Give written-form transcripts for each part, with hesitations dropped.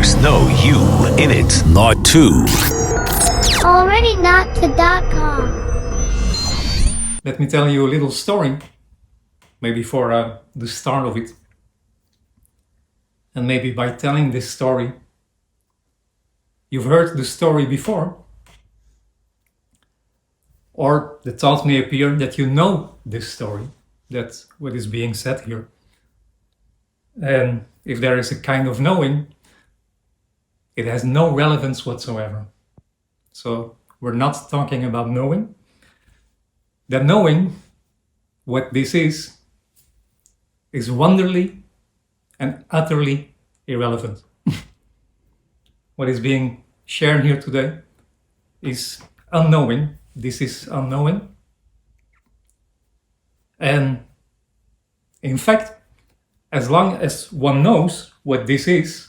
There's no you in it. NotTwo. alreadynottwo.com. Let me tell you a little story, maybe for the start of it. And maybe by telling this story, you've heard the story before, or the thought may appear that you know this story, that's what is being said here. And if there is a kind of knowing, it has no relevance whatsoever. So we're not talking about knowing. That knowing what this is wonderfully and utterly irrelevant. What is being shared here today is unknowing. This is unknowing. And in fact, as long as one knows what this is,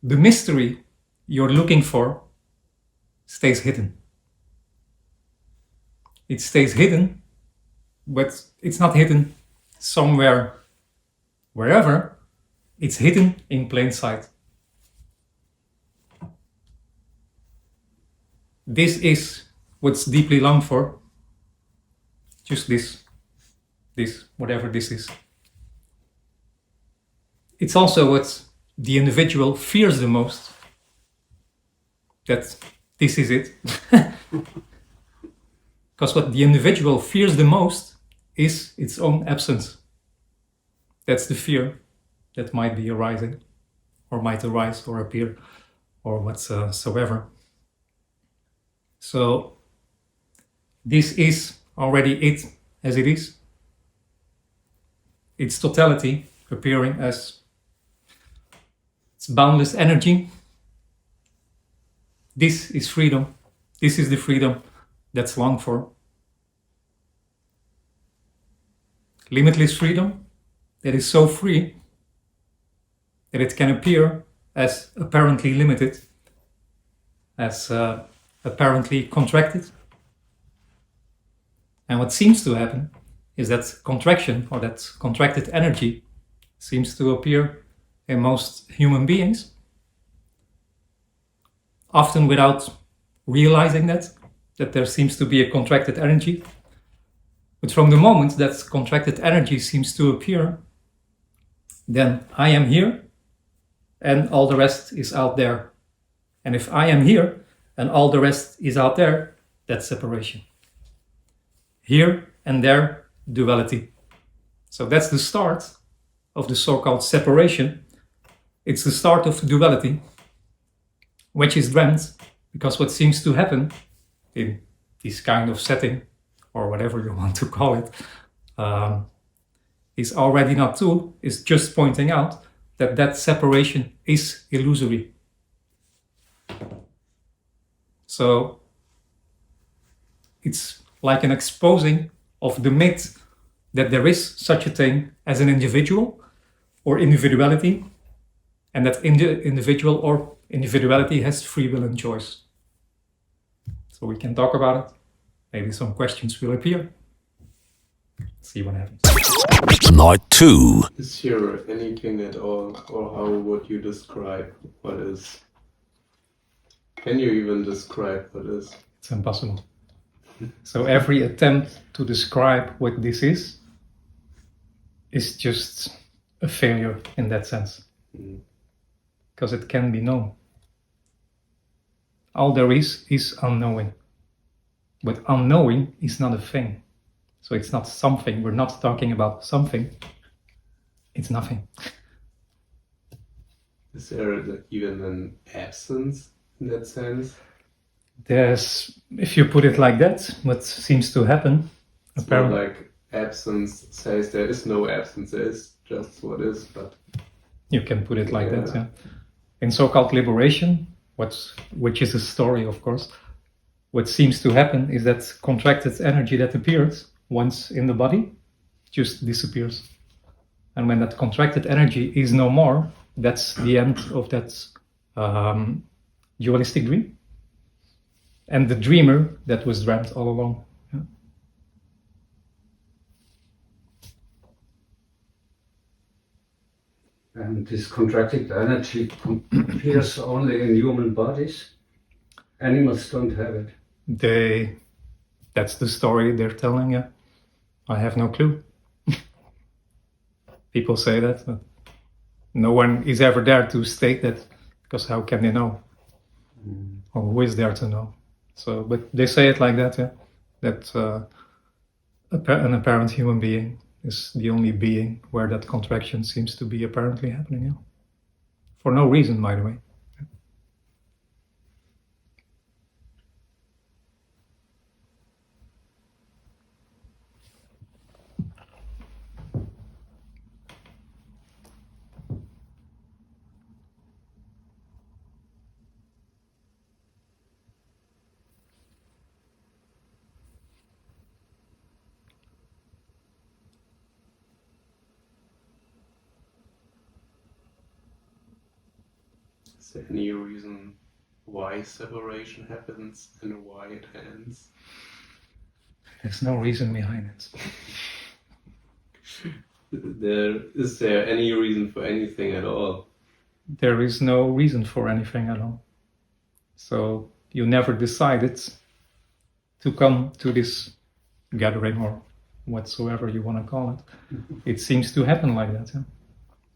the mystery you're looking for stays hidden. It stays hidden, but it's not hidden somewhere, wherever. It's hidden in plain sight. This is what's deeply longed for. Just this, whatever this is. It's also what the individual fears the most. That this is it. Because what the individual fears the most is its own absence. That's the fear that might be arising, or might arise, or appear, or whatsoever. So, this is already it as it is. Its totality appearing as its boundless energy. This is freedom. This is the freedom that's longed for. Limitless freedom that is so free that it can appear as apparently limited, as apparently contracted. And what seems to happen is that contraction, or that contracted energy, seems to appear in most human beings, often without realizing that there seems to be a contracted energy. But from the moment that contracted energy seems to appear, then I am here and all the rest is out there. And if I am here and all the rest is out there, that's separation. Here and there, duality. So that's the start of the so-called separation. It's the start of duality, which is dreamt, because what seems to happen in this kind of setting, or whatever you want to call it, is already not true, is just pointing out that separation is illusory. So it's like an exposing of the myth that there is such a thing as an individual or individuality, and that individual or individuality has free will and choice. So we can talk about it. Maybe some questions will appear. See what happens. NotTwo. Is here anything at all, or how would you describe what is? Can you even describe what is? It's impossible. So every attempt to describe what this is just a failure in that sense. Because it can be known. All there is unknowing. But unknowing is not a thing. So it's not something. We're not talking about something. It's nothing. Is there even an absence in that sense? There's, if you put it like that, what seems to happen, It's apparently. more like absence says there is no absence, there is just what is, but You can put it like that, Yeah. yeah. In so-called liberation, which is a story, of course, what seems to happen is that contracted energy that appears once in the body just disappears. And when that contracted energy is no more, that's the end of that dualistic dream. And the dreamer that was dreamt all along. Yeah. And this contracted energy appears only in human bodies. Animals don't have it. That's the story they're telling you. I have no clue. People say that, but no one is ever there to state that, because how can they know? Or who is there to know? So, but they say it like that, yeah. That an apparent human being is the only being where that contraction seems to be apparently happening, yeah. For no reason, by the way. Is there any reason why separation happens and why it ends? There's no reason behind it. Is there any reason for anything at all? There is no reason for anything at all. So you never decided to come to this gathering or whatsoever you want to call it. It seems to happen like that, yeah.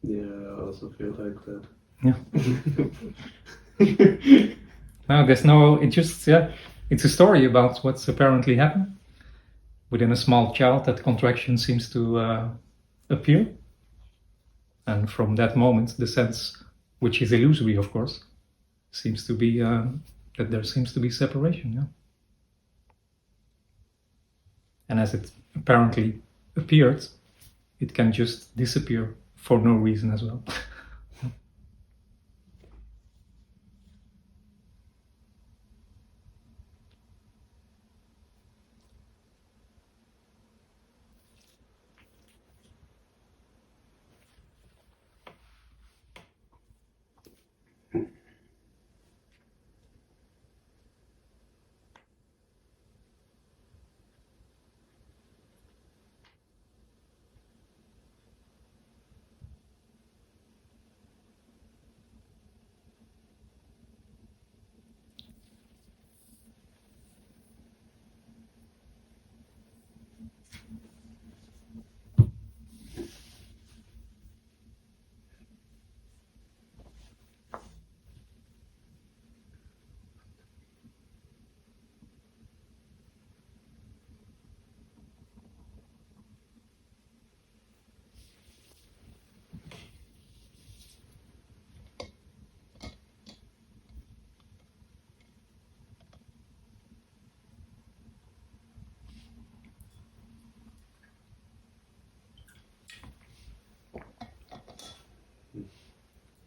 Yeah, I also feel like that. Yeah. No, there's no, it just, yeah, it's a story about what's apparently happened. Within a small child, that contraction seems to appear. And from that moment, the sense, which is illusory, of course, seems to be that there seems to be separation, yeah. And as it apparently appeared, it can just disappear for no reason as well.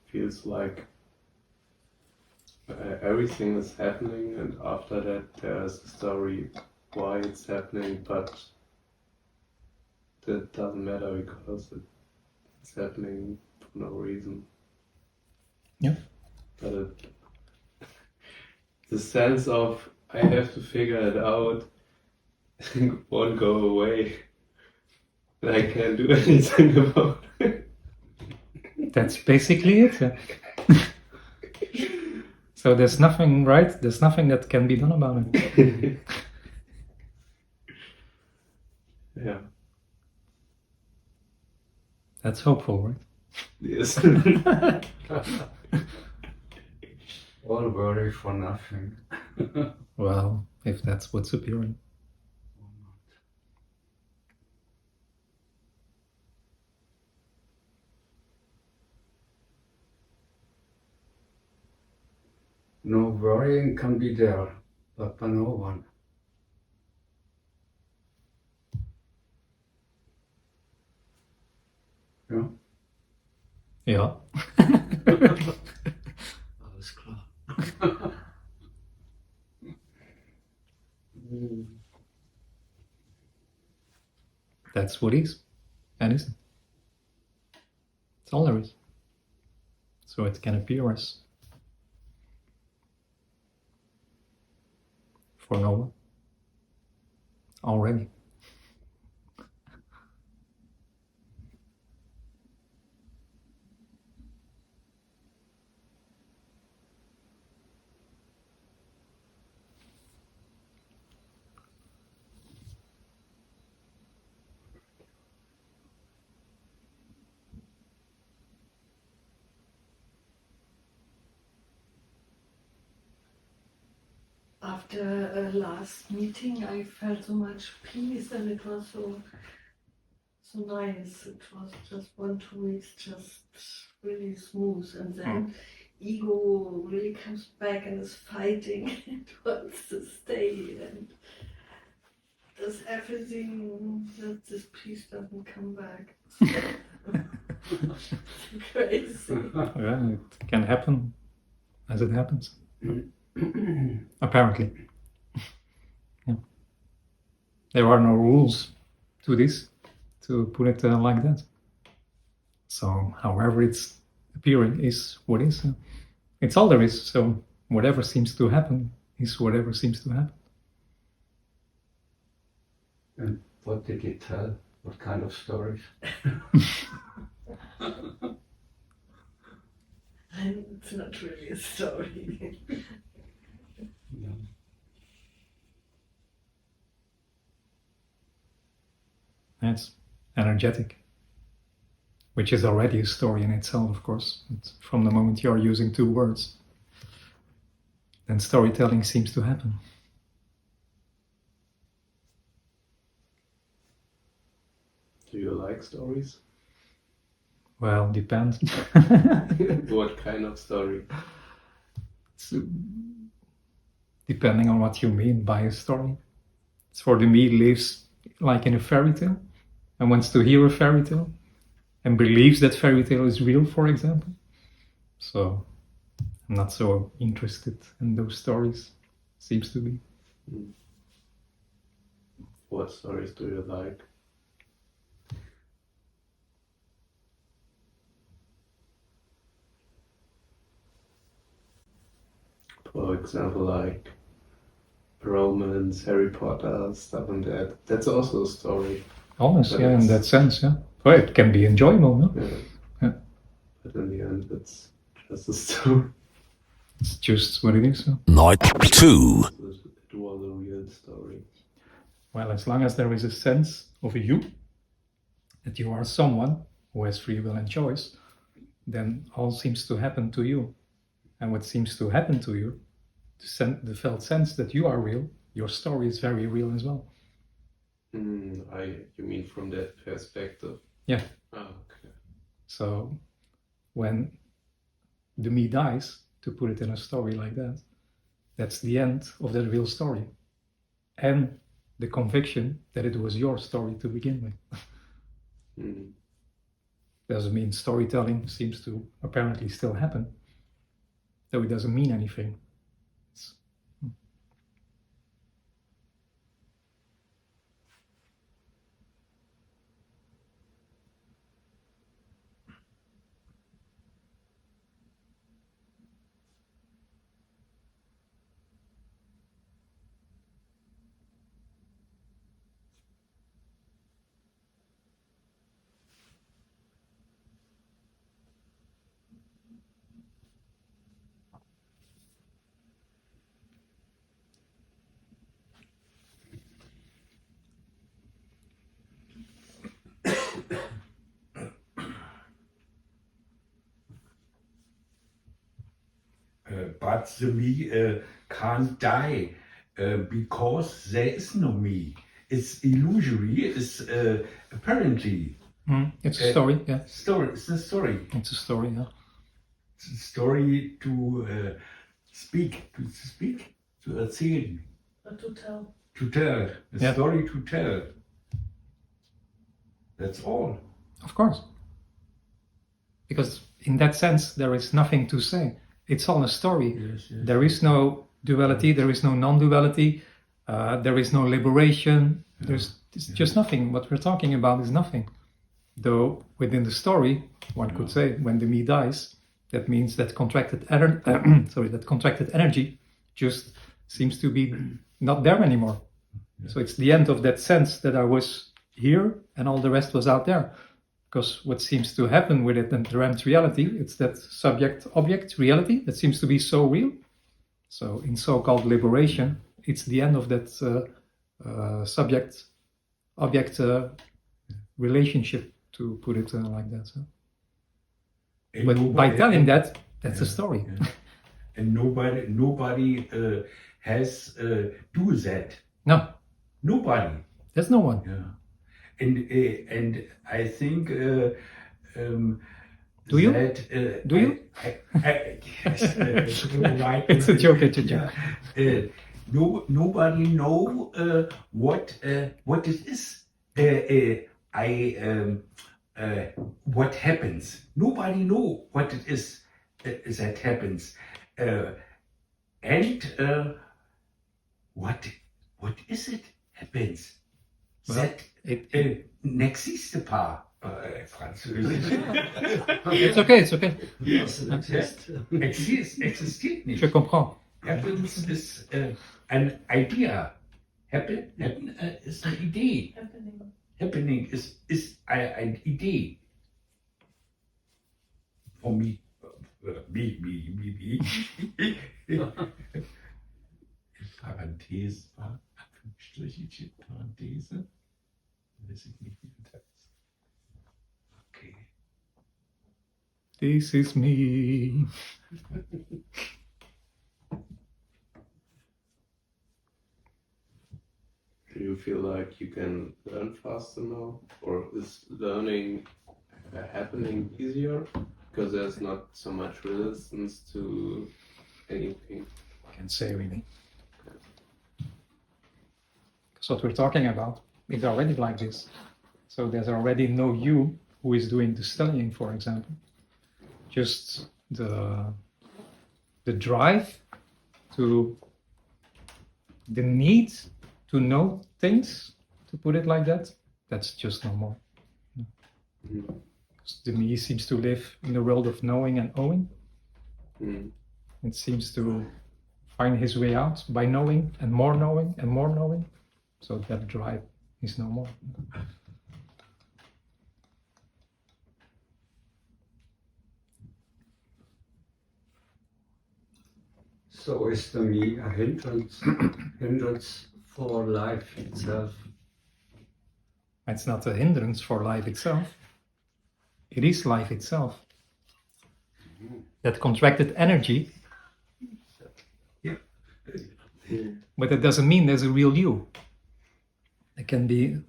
Feels like everything is happening, and after that there's a story why it's happening, but that doesn't matter because it's happening for no reason. Yeah. But the sense of I have to figure it out won't go away. And I can't do anything about it. That's basically it. Yeah. So there's nothing, right? There's nothing that can be done about it. Yeah. That's hopeful, right? Yes. All worry for nothing. Well, if that's what's appearing. No worrying can be there, but by no one. Yeah? Yeah. Alles klar. That's what is and isn't. That's all there is. So it can appear as for no one already. after a last meeting, I felt so much peace, and it was so nice. It was just 1-2 weeks, just really smooth, and then ego really comes back and is fighting and wants to stay and does everything that this peace doesn't come back. Crazy. Yeah, it can happen as it happens. Apparently. Yeah. There are no rules to this, to put it like that. So however it's appearing is what is. It's all there is, so whatever seems to happen is whatever seems to happen. And what did he tell? What kind of stories? It's not really a story. No. It's energetic, which is already a story in itself, of course. It's from the moment you're using two words, then storytelling seems to happen. Do you like stories? Well, depends. What kind of story? It's, depending on what you mean by a story. It's for the me lives like in a fairy tale and wants to hear a fairy tale and believes that fairy tale is real, for example. So I'm not so interested in those stories, seems to be. What stories do you like? For example, like romance, Harry Potter, stuff like that. That's also a story. Honest, But yeah, in it's- that sense, yeah. Well, it can be enjoyable, no? Yeah. Yeah. But in the end, it's just a story. It's just what it is. So. NotTwo. It was a real story. Well, as long as there is a sense of you, that you are someone who has free will and choice, then all seems to happen to you. And what seems to happen to you, the felt sense that you are real, your story is very real as well. You mean from that perspective? Yeah. Oh, okay. So when the me dies, to put it in a story like that, that's the end of that real story. And the conviction that it was your story to begin with. Doesn't mean storytelling seems to apparently still happen, though it doesn't mean anything. But the me can't die because there is no me. It's illusory. It's apparently It's a story, yeah. story. It's a story. It's a story, yeah. It's a story to speak, to erzählen, To tell. to tell. A Yeah. story to tell. That's all. Of course. Because in that sense, there is nothing to say. It's all a story. Yes, yes. There is no duality, there is no non-duality, there is no liberation. There's just nothing. What we're talking about is nothing. Though within the story, one could say, when the me dies, that means that contracted energy just seems to be not there anymore. So it's the end of that sense that I was here and all the rest was out there. Because what seems to happen with it and the dreamt reality, it's that subject-object reality that seems to be so real. So in so-called liberation, it's the end of that subject-object relationship, to put it like that. So. But by telling that, that's a story. Yeah. And nobody has do that. No, Nobody. there's no one. Yeah. And I think Do you? That, Do you? Yes, right. It's a joke, it's a joke. Nobody know what it is. What happens. Nobody know what it is that happens. And what is it happens? Well, That n'existe pas. Französisch. It's okay, it's okay. Doesn't exist. Existiert nicht. Je comprends. Happens is an idea. Happen is an Idee. Happening is eine Idee. For me. Me. Parenthese, Anführungsstriche, Parenthese. Weiß ich nicht, wie das ist. Okay. This is me. Do you feel like you can learn faster now? Or is learning happening easier? Because there's not so much resistance to anything. Can't say really. Because what we're talking about is already like this. So there's already no you who is doing the studying, for example. Just the drive to the need to know things, to put it like that, that's just no more. Mm. The me seems to live in the world of knowing and owing. Mm. It seems to find his way out by knowing and more knowing and more knowing. So that drive is no more. So is the me a hindrance for life itself? It's not a hindrance for life itself. It is life itself. That contracted energy. But that doesn't mean there's a real you. It can be,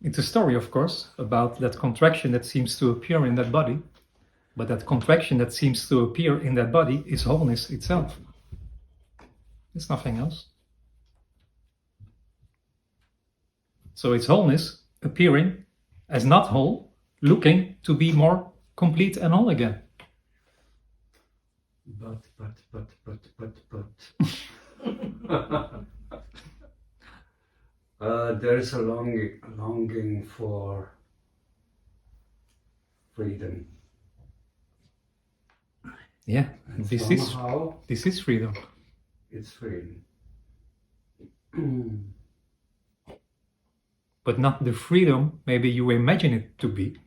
it's a story, of course, about that contraction that seems to appear in that body. But that contraction that seems to appear in that body is wholeness itself. It's nothing else. So it's wholeness appearing as not whole, looking to be more complete and whole again. But. There is a longing for freedom. Yeah, And this is freedom. It's freedom. But not the freedom maybe you imagine it to be.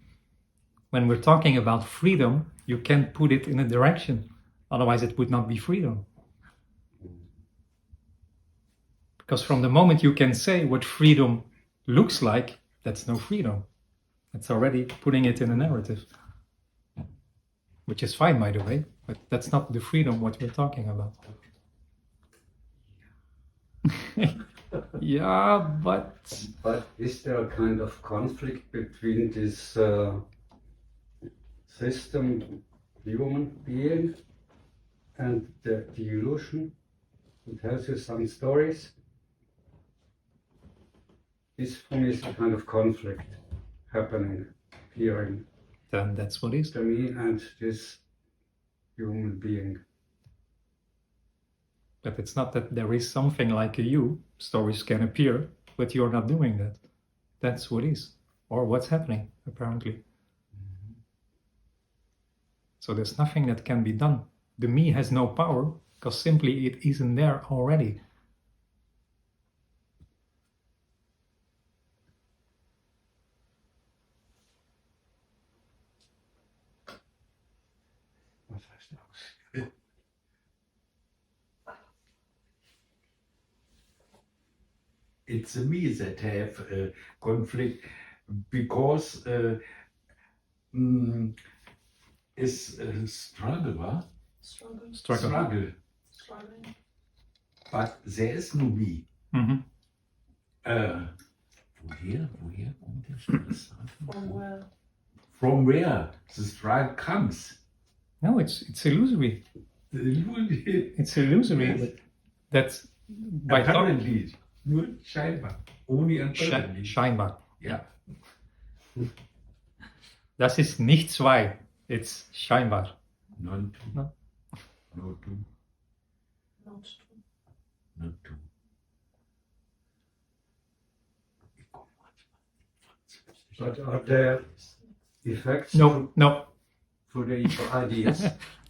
When we're talking about freedom, you can't put it in a direction. Otherwise it would not be freedom. Because from the moment you can say what freedom looks like, that's no freedom. That's already putting it in a narrative. Which is fine, by the way, but that's not the freedom what we're talking about. Yeah, but is there a kind of conflict between this system, human being, and the illusion? It tells you some stories. This for me is a kind of conflict happening, appearing. then that's what is. To me and this human being. But it's not that there is something like a you. Stories can appear, but you're not doing that. That's what is, or what's happening, apparently. Mm-hmm. So there's nothing that can be done. The me has no power, because simply it isn't there already. It's me that have conflict because is struggle, wa? Struggle. Struggle. Struggle. Struggling. but there is no me. Mhm. Woher kommt der Stress? From where? From where the struggle comes. No, it's illusory. It's illusory. Yes. But that's by Apparently, nur scheinbar. Only apparently. scheinbar. Ja. Das ist nicht zwei. It's scheinbar. Non-two. No. No-two. Not true. No-two. But are there effects No, no. through the ego ideas?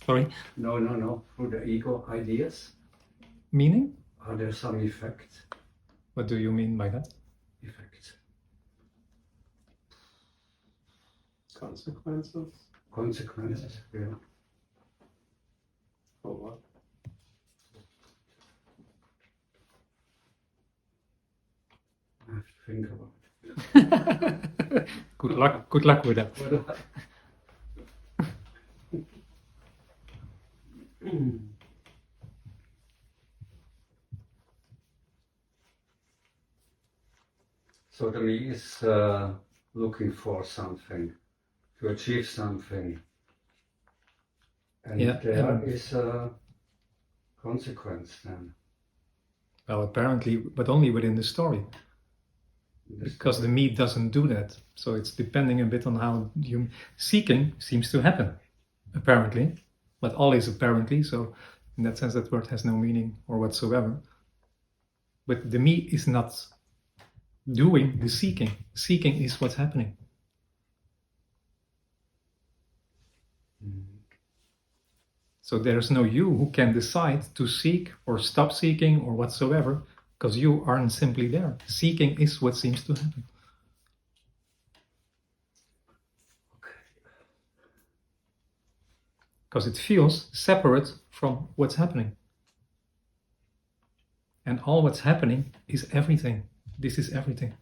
Sorry. No. Through the ego ideas, Meaning? are there some effects? What do you mean by that? Effects. Consequences? Consequences, yeah. For what? I have to think about it. Good luck with that. So the me is looking for something, to achieve something. And Yeah, there and- is a consequence then. Well, apparently, but only within the story. Because the me doesn't do that. So it's depending a bit on how you seeking seems to happen, apparently. But all is apparently, so in that sense that word has no meaning or whatsoever. But the me is not doing the seeking. Seeking is what's happening. So there's no you who can decide to seek or stop seeking or whatsoever, because you aren't simply there. Seeking is what seems to happen. Because it feels separate from what's happening. And all what's happening is everything. This is everything.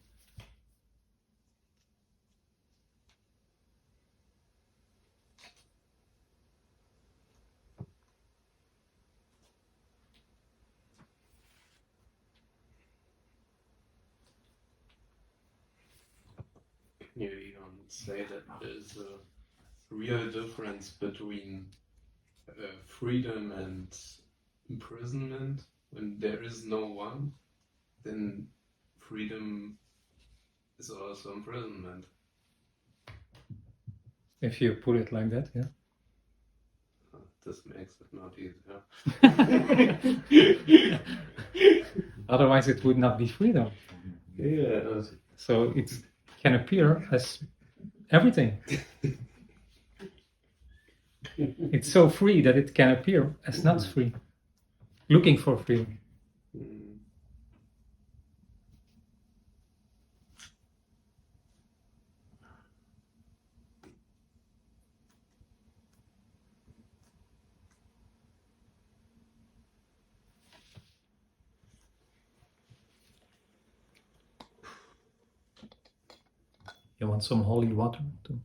Can you even say that there's a real difference between freedom and imprisonment? When there is no one, then freedom is also imprisonment. If you put it like that, yeah. This makes it not easier. Otherwise it would not be freedom. Yeah. So it can appear as everything. It's so free that it can appear as not free. Looking for freedom. Mm. You want some holy water too?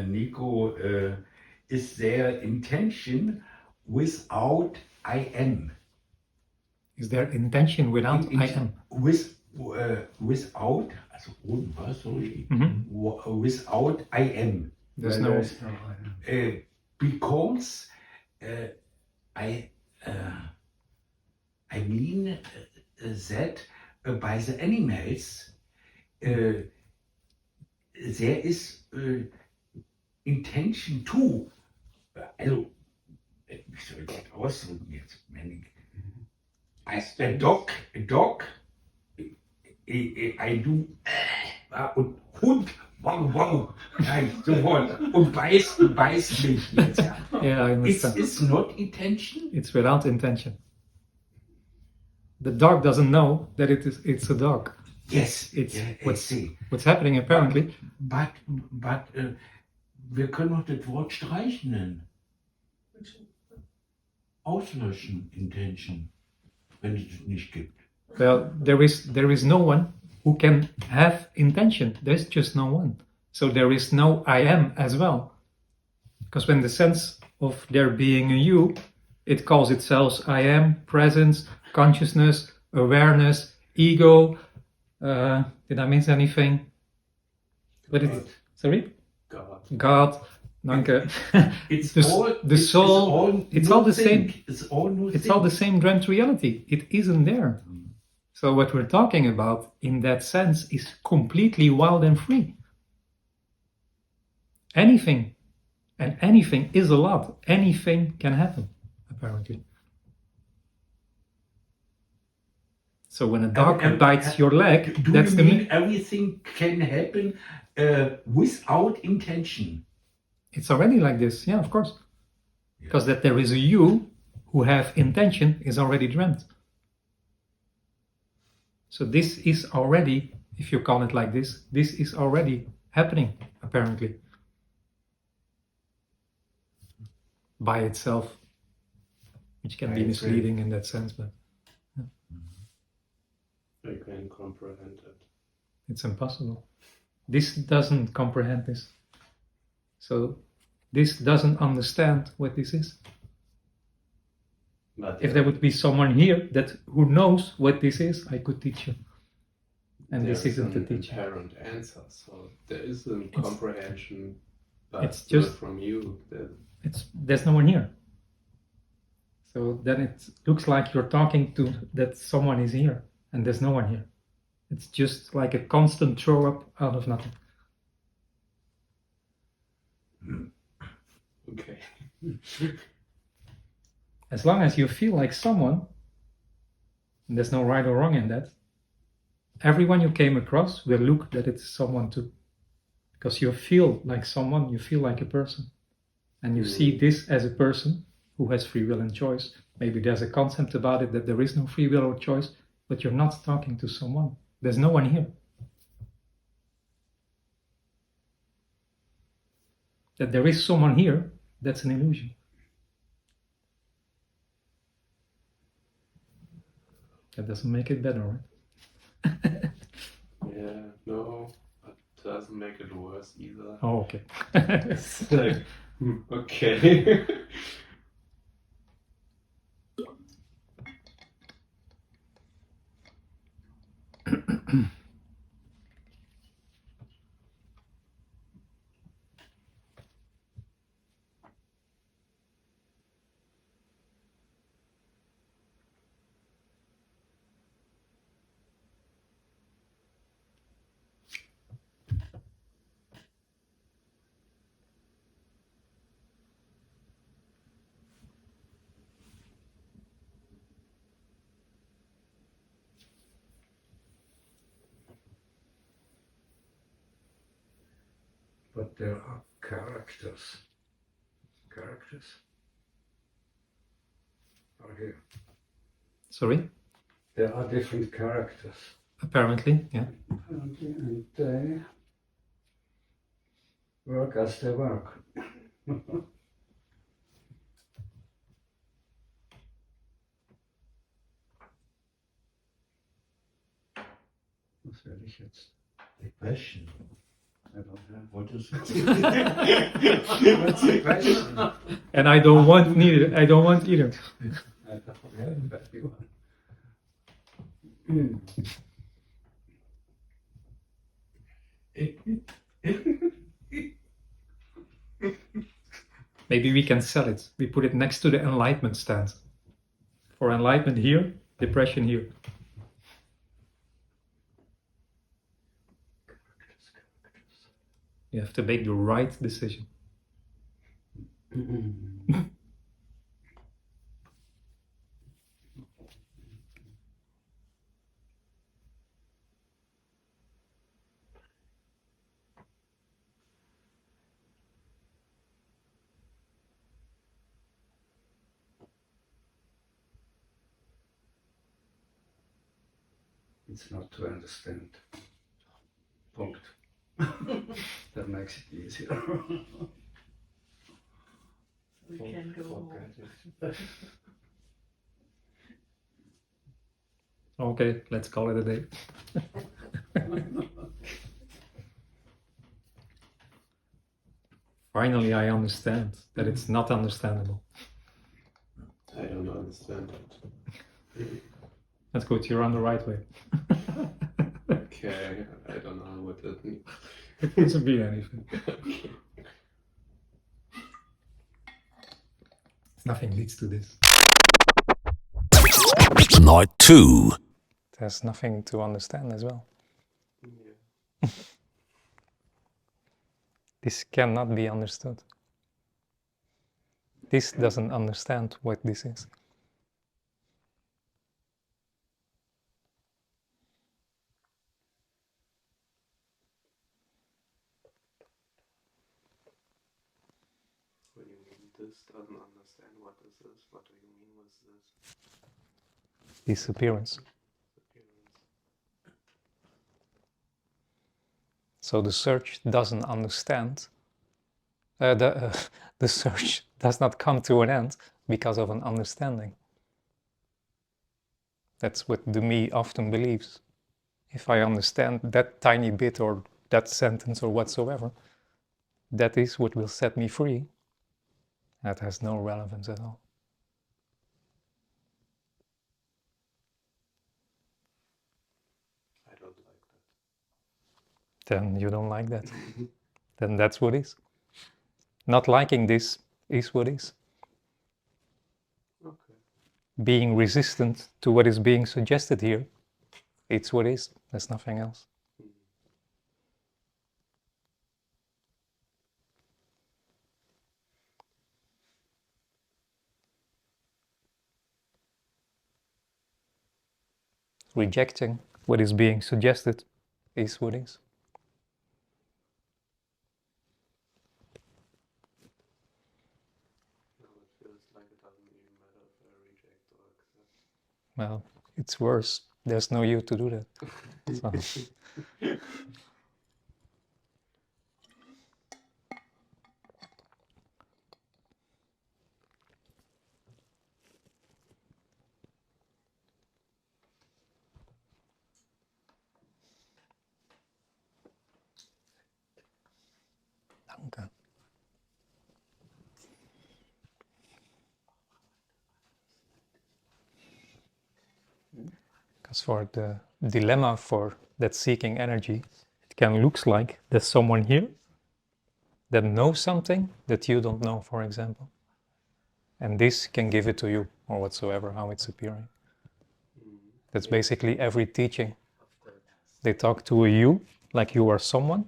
Nico, is there intention without I am? Is there intention without I am? Without, also ohne was, sorry, Mhm. without I am. There's Where no. there is no I am. Because I mean that by the animals, there is intention too. Also, wie soll ich das ausdrücken jetzt? A dog, I do, und Hund, wow, nein, sofort, und beißt mich jetzt. Ja. Yeah, I understand. It's not intention? It's without intention. The dog doesn't know that it's a dog. Yes, It's yeah, I what's, see. what's happening apparently. But wir können auch das Wort streichen nennen. Auslöschen, intention, wenn es das nicht gibt. Well, there is no one who can have intention. There's just no one. So there is no I am as well. Because when the sense of there being a you, it calls itself I am, presence, consciousness, awareness, ego. Did I miss anything? But it's sorry? God. Danke. It's the all the soul. It's all the nothing. same. It's all nothing. It's all the same dreamt reality. It isn't there. So what we're talking about in that sense is completely wild and free. Anything, and anything is a lot. Anything can happen, apparently. So when a dog bites your leg, Do that's you the mean everything can happen without intention? It's already like this, yeah, of course. Because that there is a you who have intention is already dreamt. So this is already, if you call it like this is already happening, apparently. By itself, which can be misleading in that sense, but I can comprehend it. it's impossible. This doesn't comprehend this. So this doesn't understand what this is. But If there would be someone here who knows what this is, I could teach you. And this there's isn't the an teaching. apparent answer, so there is a comprehension, but it's still just- from you. There's no one here. So then it looks like you're talking to that someone is here, and there's no one here. It's just like a constant throw up out of nothing. Okay. As long as you feel like someone, and there's no right or wrong in that, everyone you came across will look that it's someone too. Because you feel like someone, you feel like a person. And you see this as a person who has free will and choice. Maybe there's a concept about it that there is no free will or choice, but you're not talking to someone. There's no one here. That there is someone here, that's an illusion. That doesn't make it better, right? Yeah, no, but doesn't make it worse either. Oh, okay. It's like, okay. But there are characters. Characters are here. Sorry? There are different characters. Apparently, yeah. Apparently, and they work as they work. Was werde ich jetzt? The question. I don't have. What is What's the question? And I don't want neither. I don't want either. I don't have anyone. Maybe we can sell it. We put it next to the enlightenment stand. For enlightenment here, depression here. You have to make the right decision. It's not to understand. Punkt. That makes it easier. We can go home. Okay, let's call it a day. Finally, I understand that it's not understandable. I don't understand it. That's good, you're on the right way. Okay, I don't know what that means. It doesn't mean anything. Nothing leads to this. NotTwo. There's nothing to understand as well. Yeah. This cannot be understood. This doesn't understand what this is. When you mean this doesn't understand what this is, what do you mean with this? Disappearance. So the search doesn't understand. The search does not come to an end because of an understanding. That's what the me often believes. If I understand that tiny bit or that sentence or whatsoever, that is what will set me free. That has no relevance at all. I don't like that. Then you don't like that. Then that's what is. Not liking this is what is. Okay. Being resistant to what is being suggested here, it's what is. There's nothing else. Rejecting what is being suggested is what is. Now it feels like it doesn't even matter if I reject or accept. Well, it's worse. There's no you to do that. So. Danke. Because for the dilemma for that seeking energy, it can look like there's someone here that knows something that you don't know, for example. And this can give it to you, or whatsoever, how it's appearing. That's basically every teaching. They talk to a you, like you are someone,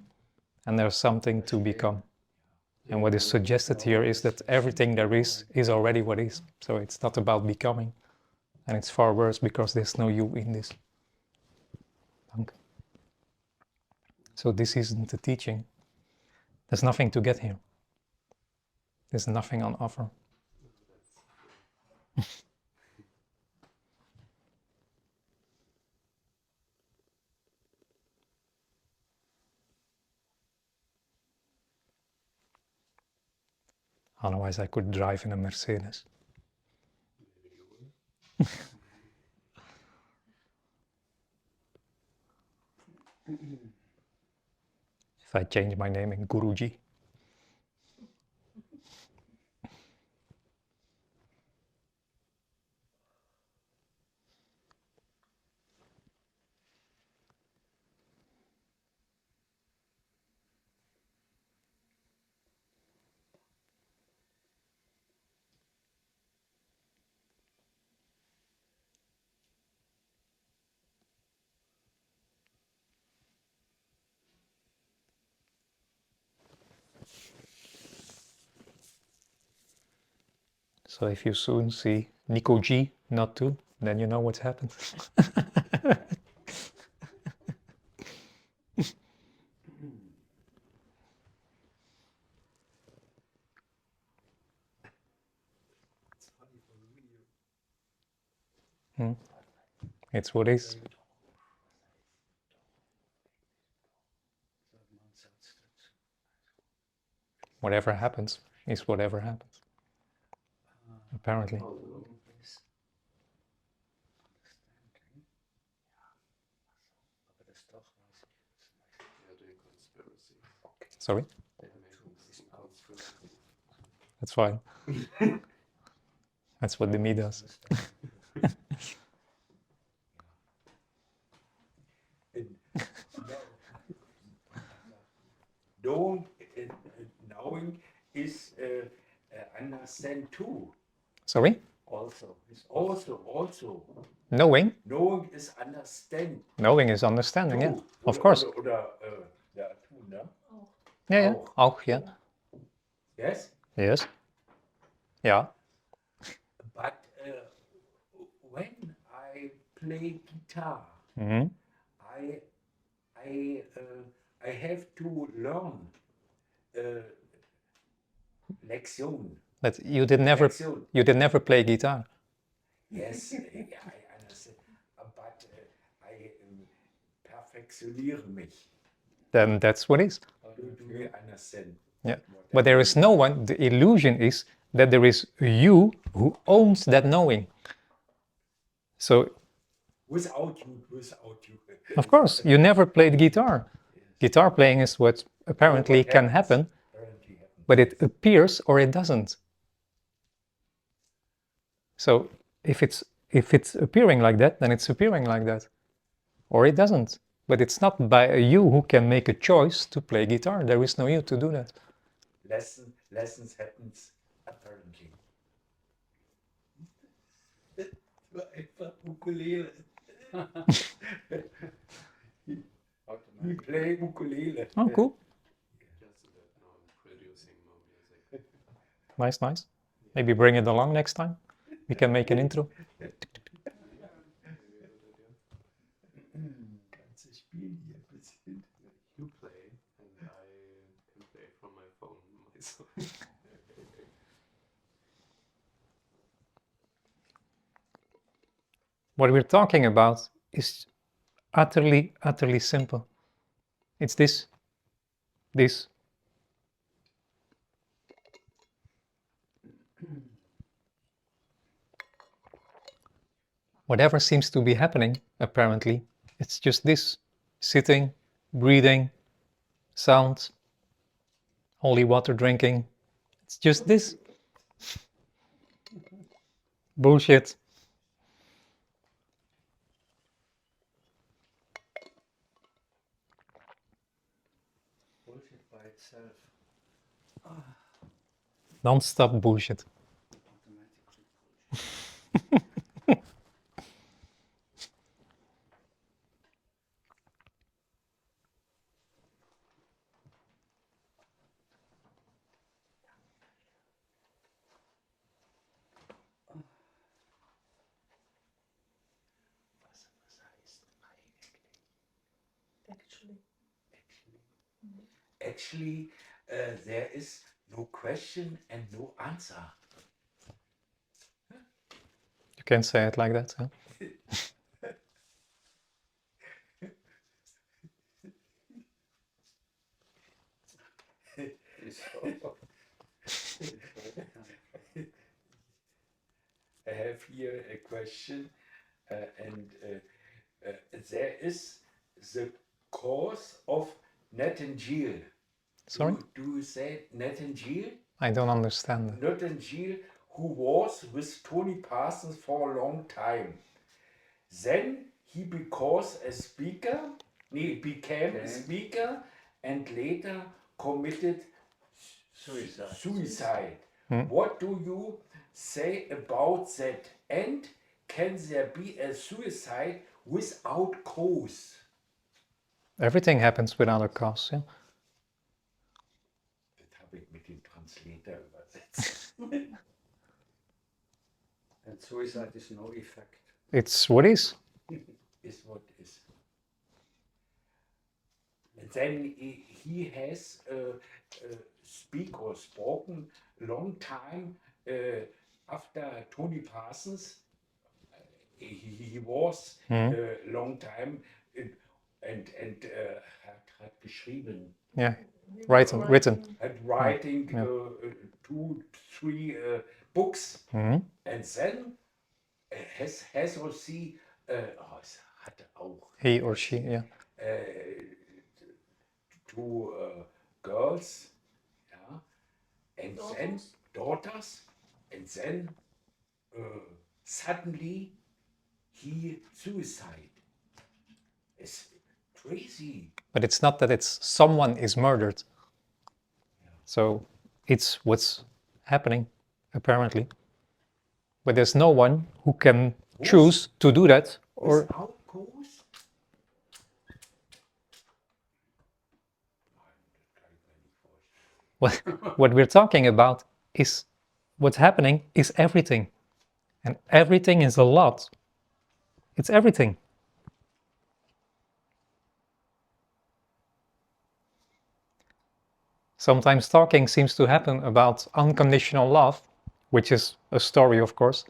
and there's something to become. And what is suggested here is that everything there is already what is. So it's not about becoming. And it's far worse because there's no you in this. So this isn't the teaching. There's nothing to get here. There's nothing on offer. Otherwise I could drive in a Mercedes. If I change my name in Guruji. So if you soon see Nico G, NotTwo, then you know what's happened. It's what is. Whatever happens is whatever happens. Apparently. Sorry? That's fine. That's what the me does. Knowing is understand too. Sorry? Also. Knowing? Knowing is understand. Knowing is understanding, yeah. Too. Of course. Ja, too, ne? Yeah. Auch, yeah. Yes? Yes. Yeah. But when I play guitar, Mm-hmm. I have to learn Lektion. But you did never play guitar. Yes, I understand. But I perfektioniere mich. Then that's what is. Do you understand? Yeah. But there is no one, the illusion is that there is you who owns that knowing. So, Without you. of course, you never played guitar. Guitar playing is what apparently can happen, but it appears or it doesn't. So if it's appearing like that, then it's appearing like that, or it doesn't. But it's not by a you who can make a choice to play guitar. There is no you to do that. Lessons happens apparently. Einfach ukulele. We play ukulele. Oh, cool. Just that now I'm producing more music. Nice. Maybe bring it along next time. We can make an intro. Ganzes Spiel hier bis hin. You play and I can play from my phone myself. What we're talking about is utterly simple. It's this. Whatever seems to be happening, apparently, it's just this. Sitting, breathing, sound, holy water drinking. It's just this. Bullshit. Bullshit by itself. Non-stop bullshit. Actually, there is no question and no answer. You can say it like that, huh? I have here a question, and there is the cause of Nightingale. Sorry? Do you say Nightingale? I don't understand that. Nightingale, who was with Tony Parsons for a long time. Then he became a speaker, and later committed suicide. What do you say about that? And can there be a suicide without cause? Everything happens without a cause, yeah? Das habe ich mit dem Translator übersetzt. And suicide is no effect. It's what is. Is what is. And then he has speak or spoken long time after Tony Parsons. He was long time and hat geschrieben. Yeah, written. And writing 2-3 books. And then has or she es hatte auch He or she, yeah. 2 girls, yeah, and then daughters, and then suddenly he suicide. It's crazy. But it's not that it's someone is murdered. So it's what's happening, apparently. But there's no one who can choose to do that. Or How it goes? what we're talking about is what's happening is everything. And everything is a lot. It's everything. Sometimes talking seems to happen about unconditional love, which is a story, of course.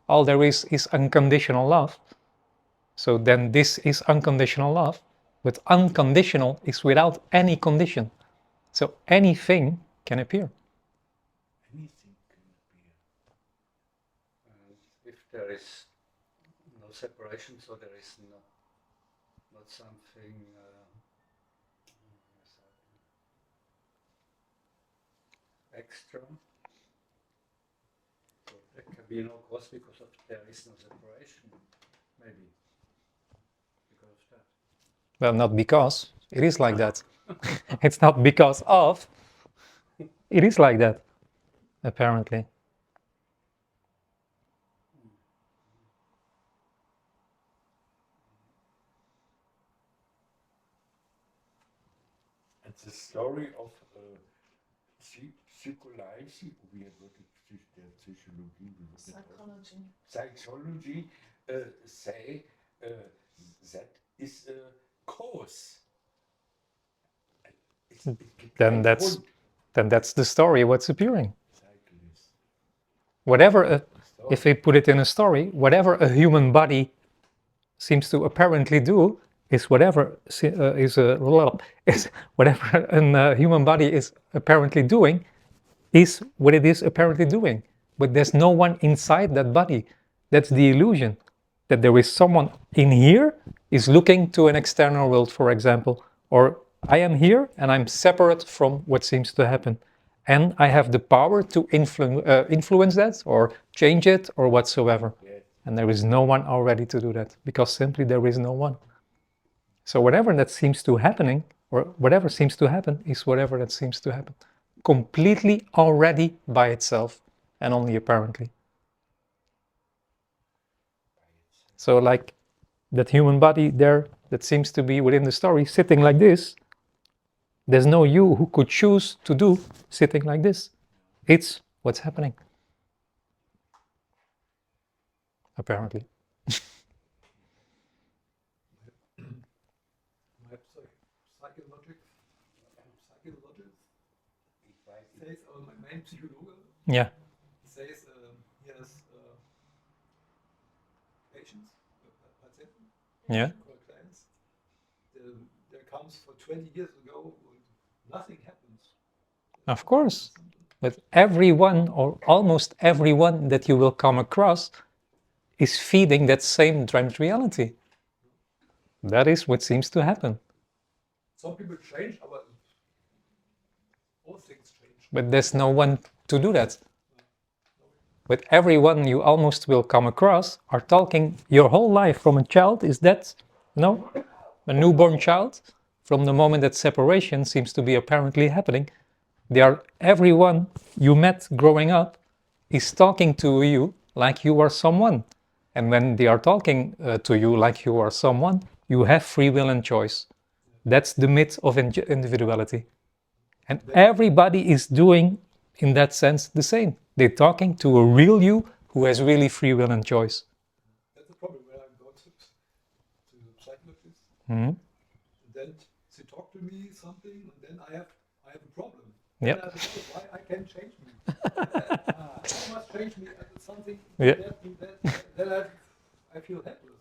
All there is unconditional love. So then this is unconditional love. But unconditional is without any condition. So anything can appear. Anything can appear. And if there is no separation, so there is not something extra. So there can be no cause because of there is no separation, maybe. Because of that. Well, not because. It is like that. It's not because of. It is like that, apparently. It's a story of psychology, wie wird der Psychologie psychology say that is a cause. Then that's the story, what's appearing. Whatever, if we put it in a story, whatever a human body seems to apparently do is whatever whatever a human body is apparently doing is what it is apparently doing. But there's no one inside that body. That's the illusion, that there is someone in here is looking to an external world, for example, or I am here and I'm separate from what seems to happen. And I have the power to influence that or change it or whatsoever. And there is no one already to do that, because simply there is no one. So whatever that seems to happening, or whatever seems to happen, is whatever that seems to happen. Completely already by itself, and only apparently. So like that human body there that seems to be within the story, sitting like this, there's no you who could choose to do sitting like this. It's what's happening. Apparently. Mein Psychologe Yeah. says he has patients, Patienten, Yeah. called clients. There comes for 20 years ago and nothing happens. Of course. But everyone, or almost everyone that you will come across, is feeding that same dreamt reality. That is what seems to happen. Some people change, but all things change. But there's no one to do that. But everyone you almost will come across are talking your whole life from a child. Is that, a newborn child? From the moment that separation seems to be apparently happening, everyone you met growing up is talking to you like you are someone. And when they are talking to you like you are someone, you have free will and choice. That's the myth of individuality. And everybody is doing, in that sense, the same. They're talking to a real you who has really free will and choice. That's the problem when I go to the psychologist. Mhm. And then she talk to me something, and then I have a problem. Yep. Then I have to why I can't change me. You must change me at something. Yeah. Do that. Then I feel helpless.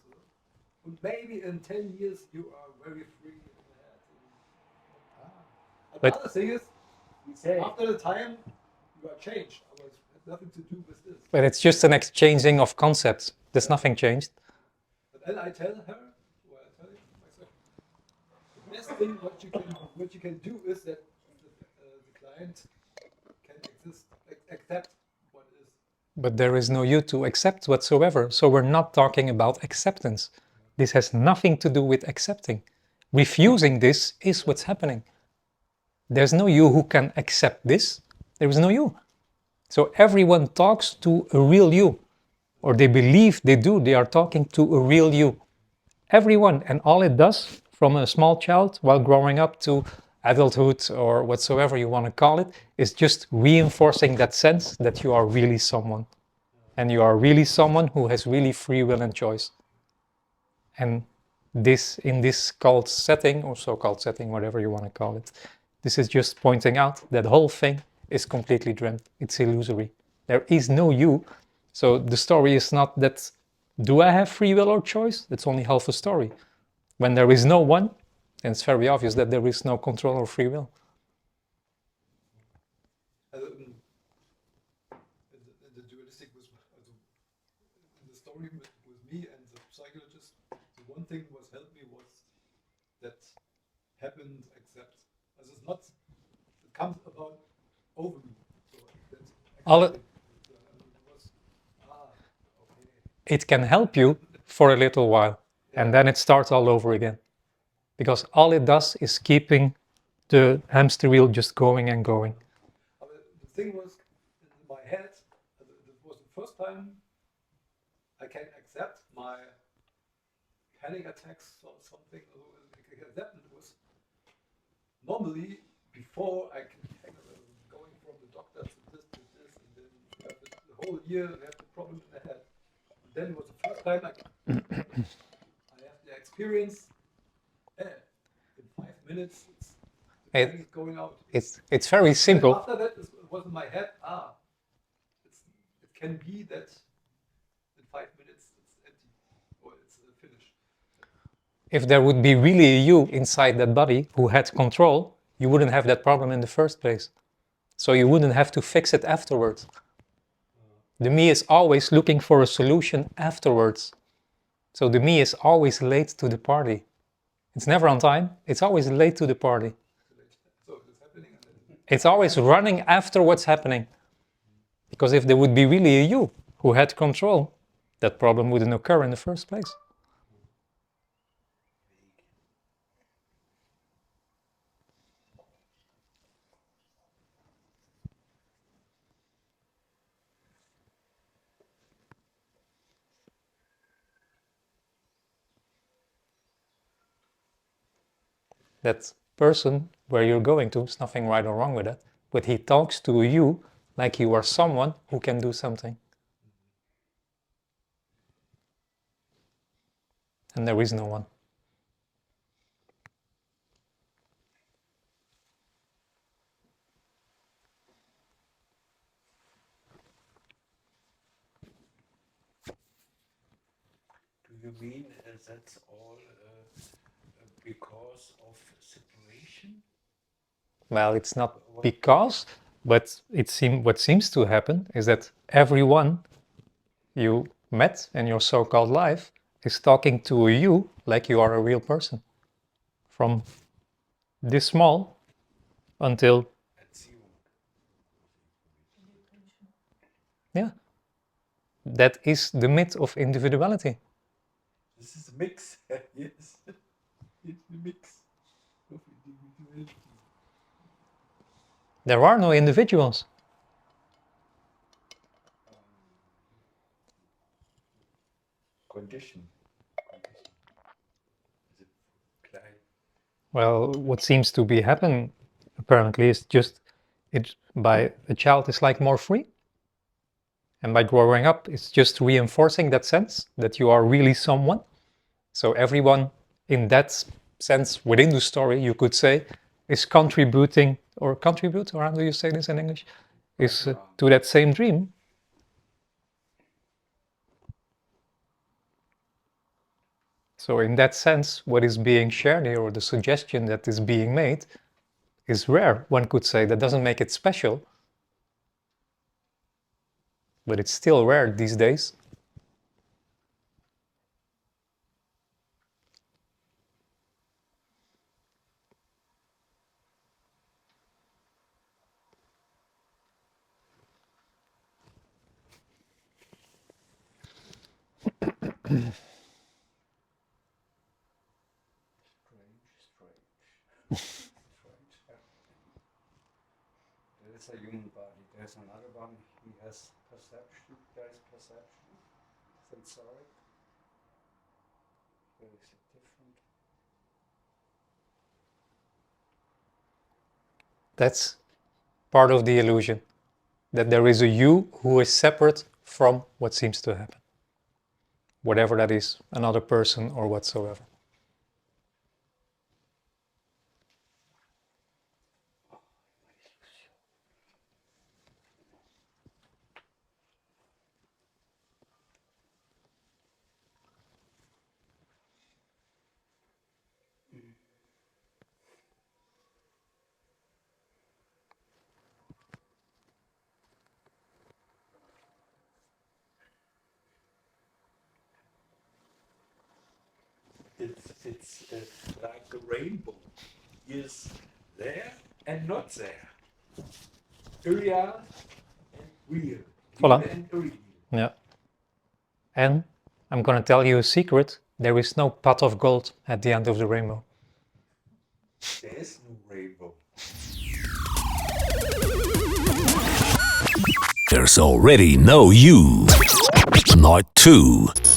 And maybe in 10 years you are very free. But But- the other thing is, after the time you are changed. It has nothing to do with this. But it's just an exchanging of concepts. There's nothing changed. But then I tell her, or I tell myself, the best thing what you can do is that the client can accept what is. But there is no you to accept whatsoever. So we're not talking about acceptance. This has nothing to do with accepting. Refusing this is what's happening. There's no you who can accept this. There is no you. So everyone talks to a real you, or they believe they do. They are talking to a real you. Everyone, and all it does from a small child while growing up to adulthood or whatsoever you want to call it, is just reinforcing that sense that you are really someone. And you are really someone who has really free will and choice. And this, in this cult setting, or so-called setting, whatever you want to call it, this is just pointing out that the whole thing is completely dreamt. It's illusory. There is no you. So the story is not that, do I have free will or choice? That's only half a story. When there is no one, then it's very obvious that there is no control or free will. The dualistic was in the story with me and the psychologist. The one thing was helped me was that happened accept. As it's not, it comes about over me. So that's All it- It can help you for a little while, and then it starts all over again. Because all it does is keeping the hamster wheel just going and going. The thing was in my head. It was the first time I can accept my panic attacks or something. That was normally before I can going from the doctor to this, and then the whole year I have the problem in the head. And then it was the first time I have the experience. In 5 minutes, it's going out. It's very simple. After that, it was in my head. It can be that in 5 minutes it's empty or it's finished. If there would be really a you inside that body who had control, you wouldn't have that problem in the first place. So you wouldn't have to fix it afterwards. The me is always looking for a solution afterwards. So the me is always late to the party. It's never on time. It's always late to the party. So it's happening. And then It's always running after what's happening. Because if there would be really a you who had control, that problem wouldn't occur in the first place. That person where you're going to, there's nothing right or wrong with that, but he talks to you like you are someone who can do something. And there is no one. Do you mean that's all because of separation? Well, it's not because, but what seems to happen is that everyone you met in your so-called life is talking to you like you are a real person. From this small until, yeah, that is the myth of individuality. This is a mix. Yes, it's a mix of individuality. There are no individuals. Condition. Is it klein? Well, what seems to be happening apparently is just by a child is like more free. And by growing up, it's just reinforcing that sense that you are really someone. So everyone in that sense within the story, you could say, is contributing, or contribute, or how do you say this in English, is to that same dream. So in that sense, what is being shared here, or the suggestion that is being made, is rare, one could say. That doesn't make it special, but it's still rare these days. There is a human body, there's another one, he has perception, there is perception, sensoric, there is a different. That's part of the illusion, that there is a you who is separate from what seems to happen. Whatever that is, another person or whatsoever. It's like the rainbow is there and not there. Real and real. Voilà. Real and real. Yeah. And I'm going to tell you a secret. There is no pot of gold at the end of the rainbow. There is no rainbow. There's already no you. NotTwo.